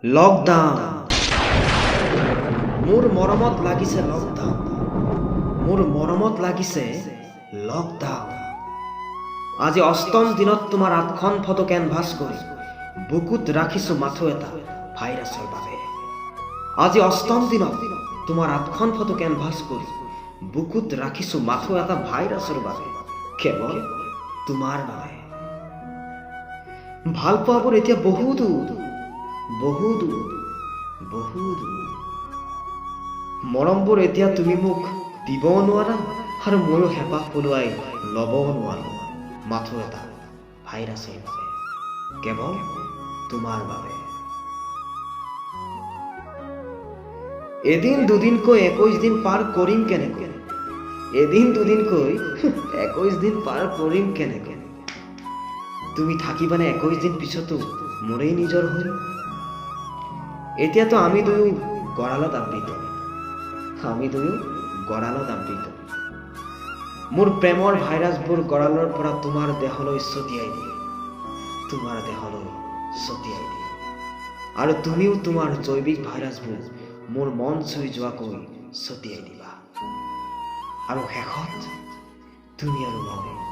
lockdown মোৰ মৰমত লাগিছে লকডাউন মোৰ মৰমত লাগিছে লকডাউন আজি অষ্টম দিনত তোমাৰ ৮খন ফটো কেনভাছ কৰি বুকুত ৰাখিছো মাথো এটা ভাইৰাছৰ বাবে আজি অষ্টম দিনত তোমাৰ ৮খন ফটো কেনভাছ কৰি বুকুত ৰাখিছো মাথো এটা ভাইৰাছৰ বাবে কেৱল তোমাৰ বাবে ভাল পোৱাবোৰ এতিয়া বহু দূৰ মৰমবোৰ এতিয়া তুমি মোক দিব নোৱাৰা আৰু ময়ো হেঁপাহ পলুৱাই ল'ব নোৱাৰো মাথো এটা ভাইৰাছৰ বাবে কেৱল তোমাৰ বাবে এদিন দুদিনকৈ ২১ দিন পাৰ কৰিম কেনেকৈ এদিন দুদিনকৈ ২১ দিন পাৰ কৰিম কেনেকৈ তুমি থাকিবানে ২১ দিন পিছতো মোৰেই নিজৰ হৈ এতিয়াতো আমি দুয়ো গড়ালত আবৃত মোৰ প্ৰেমৰ ভাইৰাছবোৰ গড়ালৰ পৰা তোমাৰ দেহলৈ ছটিয়াই দিয়ে আৰু তুমিও তোমাৰ জৈৱিক ভাইৰাছবোৰ মোৰ মন চুই যোৱাকৈ ছটিয়াই দিবা আৰু শেষত তুমি আৰু মই